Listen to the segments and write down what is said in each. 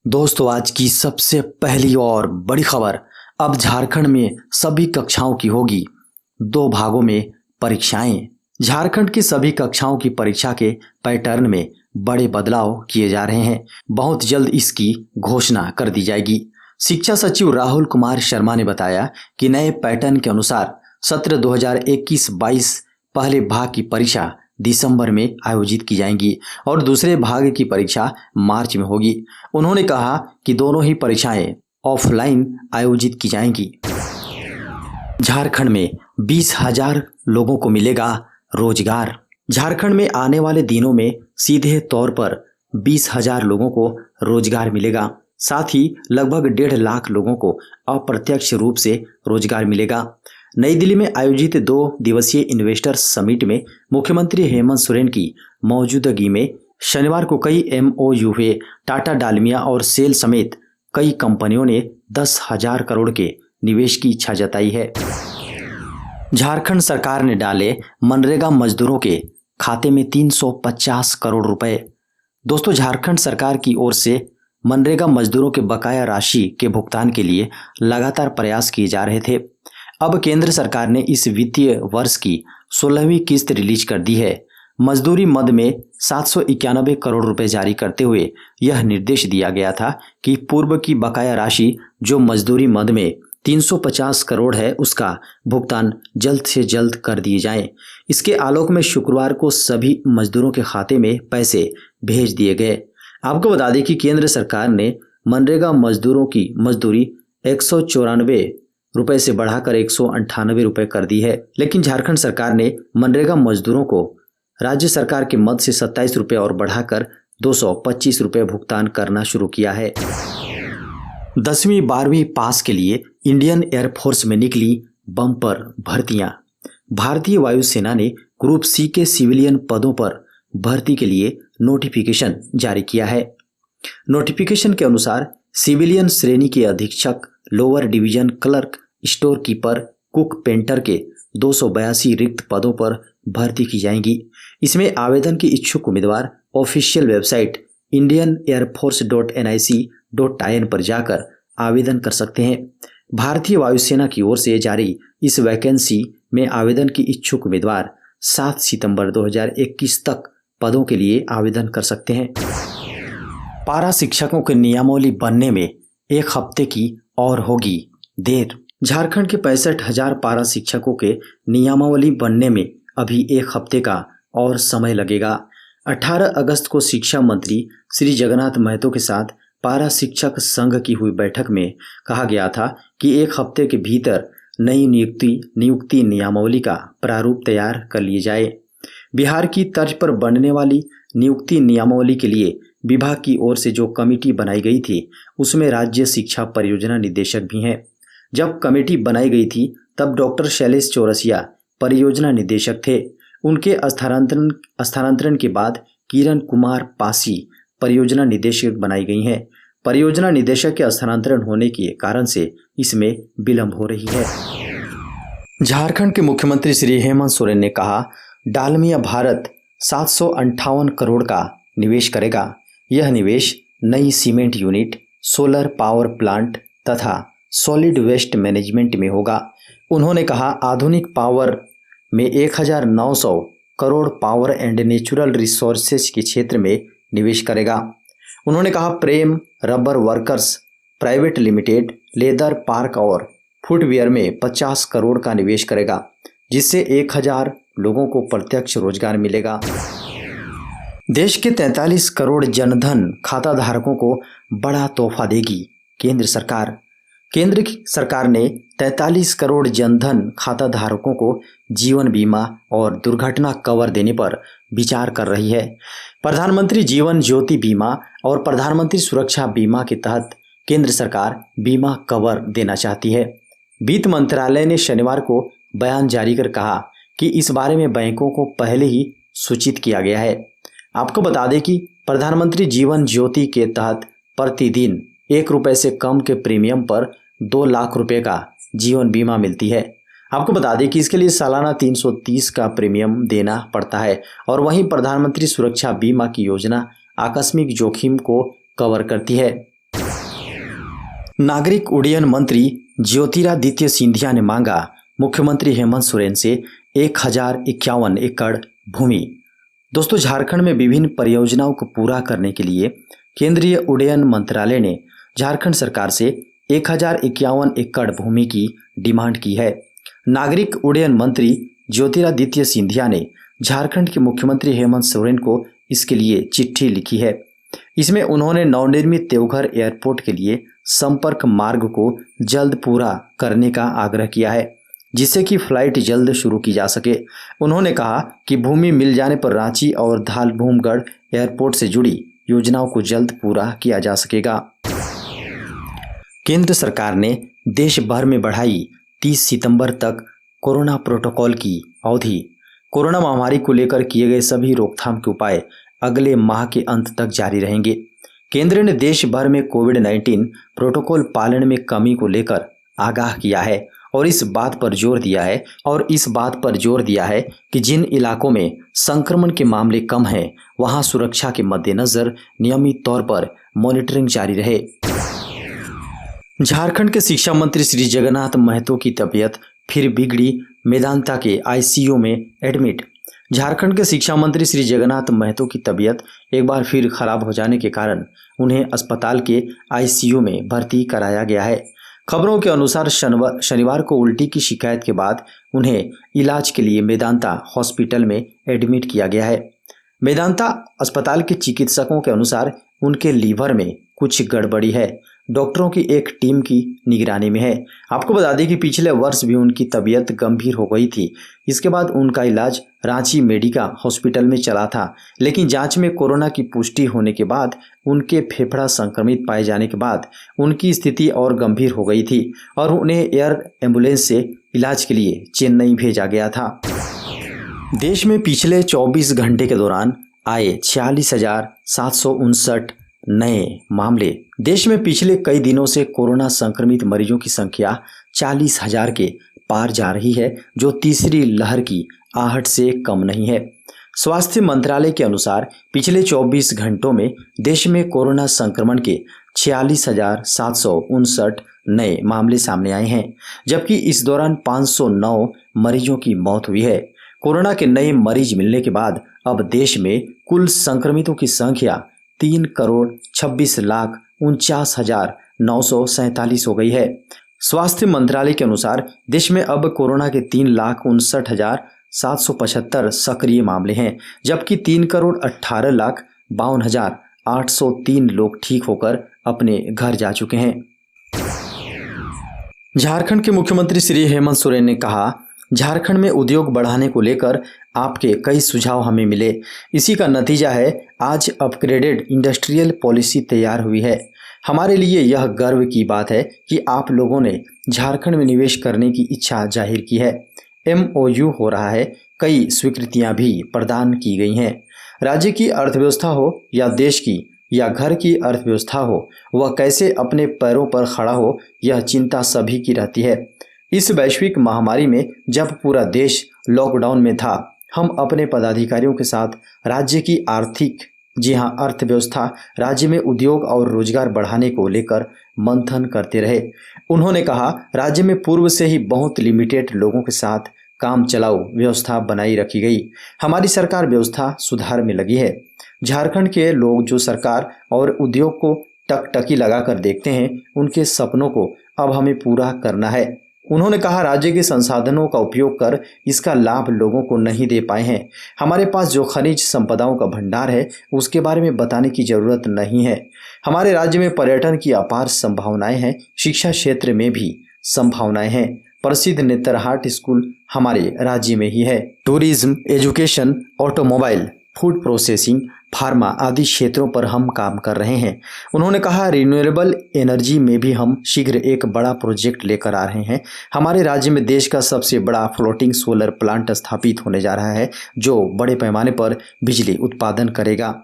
दोस्तों, आज की सबसे पहली और बड़ी खबर। अब झारखंड में सभी कक्षाओं की होगी 2 भागों में परीक्षाएं। झारखंड की सभी कक्षाओं की परीक्षा के पैटर्न में बड़े बदलाव किए जा रहे हैं। बहुत जल्द इसकी घोषणा कर दी जाएगी। शिक्षा सचिव राहुल कुमार शर्मा ने बताया कि नए पैटर्न के अनुसार सत्र 2021-22 पहले भाग की परीक्षा दिसंबर में आयोजित की जाएंगी और दूसरे भाग की परीक्षा मार्च में होगी। उन्होंने कहा कि दोनों ही परीक्षाएं ऑफलाइन आयोजित की जाएंगी। झारखंड में 20,000 लोगों को मिलेगा रोजगार। झारखंड में आने वाले दिनों में सीधे तौर पर 20,000 लोगों को रोजगार मिलेगा। साथ ही लगभग 1.5 लाख लोगों को अप्रत्यक्ष रूप से रोजगार मिलेगा। नई दिल्ली में आयोजित 2 दिवसीय इन्वेस्टर्स समिट में मुख्यमंत्री हेमंत सोरेन की मौजूदगी में शनिवार को कई MOU हुए। टाटा, डालमिया और सेल समेत कई कंपनियों ने 10,000 करोड़ के निवेश की इच्छा जताई है। झारखंड सरकार ने डाले मनरेगा मजदूरों के खाते में 350 करोड़ रुपए। दोस्तों, झारखंड सरकार की ओर से मनरेगा मजदूरों के बकाया राशि के भुगतान के लिए लगातार प्रयास किए जा रहे थे। अब केंद्र सरकार ने इस वित्तीय वर्ष की 16वीं किस्त रिलीज कर दी है। मजदूरी मद में 791 करोड़ रुपए जारी करते हुए यह निर्देश दिया गया था कि पूर्व की बकाया राशि जो मजदूरी मद में 350 करोड़ है, उसका भुगतान जल्द से जल्द कर दिए जाएं। इसके आलोक में शुक्रवार को सभी मजदूरों के खाते में पैसे भेज दिए गए। आपको बता दें कि केंद्र सरकार ने मनरेगा मजदूरों की मजदूरी 194 रुपए से बढ़ाकर 198 रुपए कर दी है, लेकिन झारखंड सरकार ने मनरेगा मजदूरों को राज्य सरकार के मद से 27 रुपए और बढ़ाकर 225 रुपए भुगतान करना शुरू किया है। 10वीं 12वीं पास के लिए इंडियन एयरफोर्स में निकली बम्पर भर्तियां। भारतीय वायुसेना ने ग्रुप C के सिविलियन पदों पर भर्ती के लिए नोटिफिकेशन जारी किया है। नोटिफिकेशन के अनुसार सिविलियन श्रेणी के अधीक्षक, lower division clerk, store keeper, cook, painter के 282 रिक्त पदों पर भर्ती की जाएंगी। इसमें आवेदन के इच्छुक उम्मीदवार ऑफिशियल वेबसाइट indianairforce.nic.in पर जाकर आवेदन कर सकते हैं। भारतीय वायुसेना की ओर से जारी इस वैकेंसी में आवेदन के इच्छुक उम्मीदवार 7 सितंबर 2021 तक पदों के लिए आवेदन कर सकते हैं। पारा शिक्षकों के नियमावली बनने में 1 हफ्ते की और होगी देर। झारखंड के 65,000 पारा शिक्षकों के नियमावली बनने में अभी 1 हफ्ते का और समय लगेगा। 18 अगस्त को शिक्षा मंत्री श्री जगन्नाथ महतो के साथ पारा शिक्षक संघ की हुई बैठक में कहा गया था कि 1 हफ्ते के भीतर नई नियुक्ति नियमावली का प्रारूप तैयार कर लिए जाए। बिहार की तर्ज पर बनने वाली नियुक्ति नियमावली के लिए विभाग की ओर से जो कमेटी बनाई गई थी, उसमें राज्य शिक्षा परियोजना निदेशक भी हैं। जब कमेटी बनाई गई थी तब डॉक्टर शैलेश चौरसिया परियोजना निदेशक थे। उनके स्थानांतरण के बाद किरण कुमार पासी परियोजना निदेशक बनाई गई हैं। परियोजना निदेशक के स्थानांतरण होने के कारण से इसमें विलंब हो रही है। झारखंड के मुख्यमंत्री श्री हेमंत सोरेन ने कहा, डालमिया भारत 758 करोड़ का निवेश करेगा। यह निवेश नई cement unit, solar power plant तथा सॉलिड वेस्ट मैनेजमेंट में होगा। उन्होंने कहा, आधुनिक पावर में 1900 crore power and natural resources के क्षेत्र में निवेश करेगा। उन्होंने कहा, Prem rubber workers private limited leather park और फुटवियर में 50 करोड़ का निवेश करेगा, जिससे 1000 लोगों को प्रत्यक्ष रोजगार मिलेगा। देश के 43 करोड़ जनधन खाता धारकों को बड़ा तोहफा देगी केंद्र सरकार। केंद्र सरकार ने 43 करोड़ जनधन खाता धारकों को जीवन बीमा और दुर्घटना कवर देने पर विचार कर रही है। प्रधानमंत्री जीवन ज्योति बीमा और प्रधानमंत्री सुरक्षा बीमा के तहत केंद्र सरकार बीमा कवर देना चाहती है। वित्त मंत्रालय ने शनिवार को बयान जारी कर कहा कि इस बारे में बैंकों को पहले ही सूचित किया गया है। आपको बता दें कि प्रधानमंत्री जीवन ज्योति के तहत प्रतिदिन 1 रुपए से कम के प्रीमियम पर 2 लाख रुपए का जीवन बीमा मिलती है। आपको बता दें कि इसके लिए सालाना 330 का प्रीमियम देना पड़ता है और वहीं प्रधानमंत्री सुरक्षा बीमा की योजना आकस्मिक जोखिम को कवर करती है। नागरिक उड्डयन मंत्री ज्योतिरादित्य सिंधिया ने मांगा मुख्यमंत्री हेमंत सोरेन से 1051 एकड़ भूमि। दोस्तों, झारखंड में विभिन्न परियोजनाओं को पूरा करने के लिए केंद्रीय उड्डयन मंत्रालय ने झारखंड सरकार से 1051 एकड़ भूमि की डिमांड की है। नागरिक उड्डयन मंत्री ज्योतिरादित्य सिंधिया ने झारखंड के मुख्यमंत्री हेमंत सोरेन को इसके लिए चिट्ठी लिखी है। इसमें उन्होंने नवनिर्मित देवघर एयरपोर्ट के लिए संपर्क मार्ग को जल्द पूरा करने का आग्रह किया है, जिससे कि फ्लाइट जल्द शुरू की जा सके। उन्होंने कहा कि भूमि मिल जाने पर रांची और धालभूमगढ़ एयरपोर्ट से जुड़ी योजनाओं को जल्द पूरा किया जा सकेगा। केंद्र सरकार ने देश भर में बढ़ाई 30 सितंबर तक कोरोना प्रोटोकॉल की अवधि। कोरोना महामारी को लेकर किए गए सभी रोकथाम के उपाय अगले माह के अंत तक जारी रहेंगे। केंद्र ने देश भर में कोविड-19 प्रोटोकॉल पालन में कमी को लेकर आगाह किया है और इस बात पर जोर दिया है कि जिन इलाकों में संक्रमण के मामले कम हैं, वहां सुरक्षा के मद्देनजर नियमित तौर पर मॉनिटरिंग जारी रहे। झारखंड के शिक्षा मंत्री श्री जगन्नाथ महतो की तबीयत फिर बिगड़ी, मेदांता के आईसीयू में एडमिट। झारखंड के शिक्षा मंत्री श्री जगन्नाथ महतो की तबीयत एक बार फिर खराब हो जाने के कारण उन्हें अस्पताल के आईसीयू में भर्ती कराया गया है। खबरों के अनुसार शनिवार को उल्टी की शिकायत के बाद उन्हें इलाज के लिए मेदांता हॉस्पिटल में एडमिट किया गया है। मेदांता अस्पताल के चिकित्सकों के अनुसार उनके लीवर में कुछ गड़बड़ी है, डॉक्टरों की एक टीम की निगरानी में है। आपको बता दें कि पिछले वर्ष भी उनकी तबीयत गंभीर हो गई थी। इसके बाद उनका इलाज रांची मेडिका हॉस्पिटल में चला था, लेकिन जांच में कोरोना की पुष्टि होने के बाद उनके फेफड़ा संक्रमित पाए जाने के बाद उनकी स्थिति और गंभीर हो गई थी और उन्हें एयर एम्बुलेंस से इलाज के लिए चेन्नई भेजा गया था। देश में पिछले 24 घंटे के दौरान आए 46,759 नए मामले। देश में पिछले कई दिनों से कोरोना संक्रमित मरीजों की संख्या 40,000 के पार जा रही है, जो तीसरी लहर की आहट से कम नहीं है। स्वास्थ्य मंत्रालय के अनुसार पिछले 24 घंटों में देश में कोरोना संक्रमण के 46,759 नए मामले सामने आए हैं, जबकि इस दौरान 509 मरीजों की मौत हुई है। कोरोना के नए मरीज मिलने के बाद अब देश में कुल संक्रमितों की संख्या 3,26,49,947 हो गई है। स्वास्थ्य मंत्रालय के अनुसार देश में अब कोरोना के 3,59,775 सक्रिय मामले हैं, जबकि 3,18,52,803 लोग ठीक होकर अपने घर जा चुके हैं। झारखंड के मुख्यमंत्री श्री हेमंत सोरेन ने कहा, झारखंड में उद्योग बढ़ाने को लेकर आपके कई सुझाव हमें मिले। इसी का नतीजा है आज अपग्रेडेड इंडस्ट्रियल पॉलिसी तैयार हुई है। हमारे लिए यह गर्व की बात है कि आप लोगों ने झारखंड में निवेश करने की इच्छा जाहिर की है। MOU हो रहा है, कई स्वीकृतियां भी प्रदान की गई हैं। राज्य की अर्थव्यवस्था हो या देश की या घर की अर्थव्यवस्था हो, वह कैसे अपने पैरों पर खड़ा हो, यह चिंता सभी की रहती है। इस वैश्विक महामारी में जब पूरा देश लॉकडाउन में था, हम अपने पदाधिकारियों के साथ राज्य की अर्थव्यवस्था, राज्य में उद्योग और रोजगार बढ़ाने को लेकर मंथन करते रहे। उन्होंने कहा, राज्य में पूर्व से ही बहुत लिमिटेड लोगों के साथ काम चलाऊ व्यवस्था बनाई रखी गई। हमारी सरकार व्यवस्था सुधार में लगी है। झारखंड के लोग जो सरकार और उद्योग को टकटकी लगाकर देखते हैं, उनके सपनों को अब हमें पूरा करना है। उन्होंने कहा, राज्य के संसाधनों का उपयोग कर इसका लाभ लोगों को नहीं दे पाए हैं। हमारे पास जो खनिज संपदाओं का भंडार है, उसके बारे में बताने की जरूरत नहीं है। हमारे राज्य में पर्यटन की अपार संभावनाएं हैं, शिक्षा क्षेत्र में भी संभावनाएं हैं। प्रसिद्ध नेतरहाट स्कूल हमारे राज्य में ही है। Tourism, education, automobile, food processing, pharma आदि क्षेत्रों पर हम काम कर रहे हैं। उन्होंने कहा, रिन्यूएबल एनर्जी में भी हम शीघ्र एक बड़ा प्रोजेक्ट लेकर आ रहे हैं। हमारे राज्य में देश का सबसे बड़ा फ्लोटिंग सोलर प्लांट स्थापित होने जा रहा है, जो बड़े पैमाने पर बिजली उत्पादन करेगा।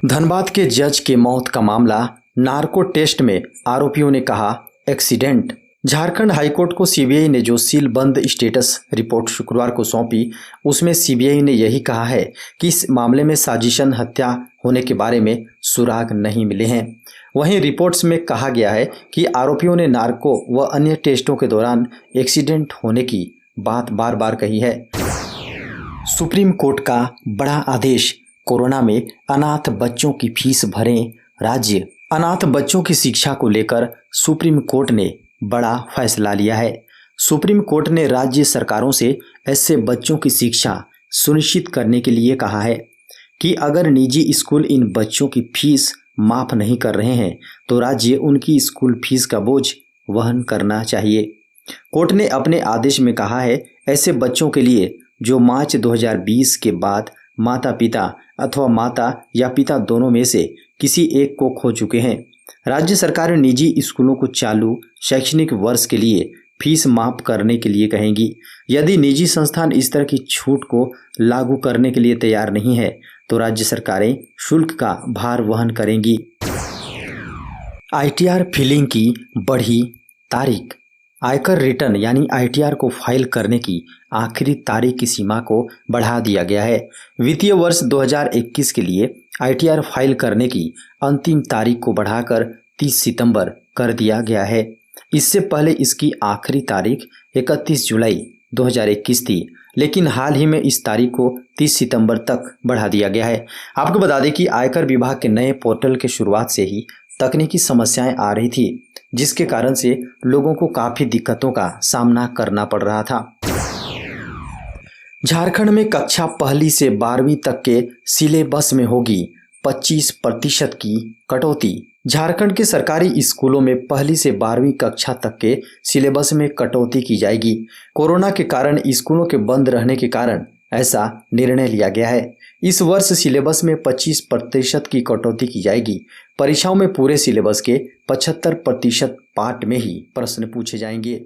धनबाद के जज के मौत का मामला, नार्को टेस्ट में आरोपियों ने कहा एक्सीडेंट। झारखंड हाईकोर्ट को सीबीआई ने जो सीलबंद स्टेटस रिपोर्ट शुक्रवार को सौंपी, उसमें सीबीआई ने यही कहा है कि इस मामले में साजिशन हत्या होने के बारे में सुराग नहीं मिले हैं। वहीं रिपोर्ट्स में कहा गया है कि आरोपियों ने नार्को व अन्य टेस्टों के दौरान एक्सीडेंट होने की बात बार बार कही है। सुप्रीम कोर्ट का बड़ा आदेश, कोरोना में अनाथ बच्चों की फीस भरें राज्य। अनाथ बच्चों की शिक्षा को लेकर सुप्रीम कोर्ट ने बड़ा फैसला लिया है। सुप्रीम कोर्ट ने राज्य सरकारों से ऐसे बच्चों की शिक्षा सुनिश्चित करने के लिए कहा है कि अगर निजी स्कूल इन बच्चों की फीस माफ नहीं कर रहे हैं तो राज्य उनकी स्कूल फीस का बोझ वहन करना चाहिए। कोर्ट ने अपने आदेश में कहा है, ऐसे बच्चों के लिए जो मार्च 2020 के बाद माता पिता अथवा माता या पिता दोनों में से किसी एक को खो चुके हैं, राज्य सरकार निजी स्कूलों को चालू शैक्षणिक वर्ष के लिए फीस माफ करने के लिए कहेंगी। यदि निजी संस्थान इस तरह की छूट को लागू करने के लिए तैयार नहीं है तो राज्य सरकारें शुल्क का भार वहन करेंगी। आईटीआर फिलिंग की बढ़ी तारीख। आयकर रिटर्न यानी आईटीआर को फाइल करने की आखिरी तारीख की सीमा को बढ़ा दिया गया है। वित्तीय वर्ष 2021 के लिए आईटीआर फाइल करने की अंतिम तारीख को बढ़ाकर 30 सितंबर कर दिया गया है। इससे पहले इसकी आखिरी तारीख 31 जुलाई 2021 थी, लेकिन हाल ही में इस तारीख को 30 सितंबर तक बढ़ा दिया गया है। आपको बता दें कि आयकर विभाग के नए पोर्टल के शुरुआत से ही तकनीकी समस्याएं आ रही थी, जिसके कारण से लोगों को काफ़ी दिक्कतों का सामना करना पड़ रहा था। झारखंड में कक्षा पहली से 12वीं तक के सिलेबस में होगी 25% की कटौती। झारखंड के सरकारी स्कूलों में पहली से 12वीं कक्षा तक के सिलेबस में कटौती की जाएगी। कोरोना के कारण स्कूलों के बंद रहने के कारण ऐसा निर्णय लिया गया है। इस वर्ष सिलेबस में 25% की कटौती की जाएगी। परीक्षाओं में पूरे सिलेबस के 75% पार्ट में ही प्रश्न पूछे जाएंगे।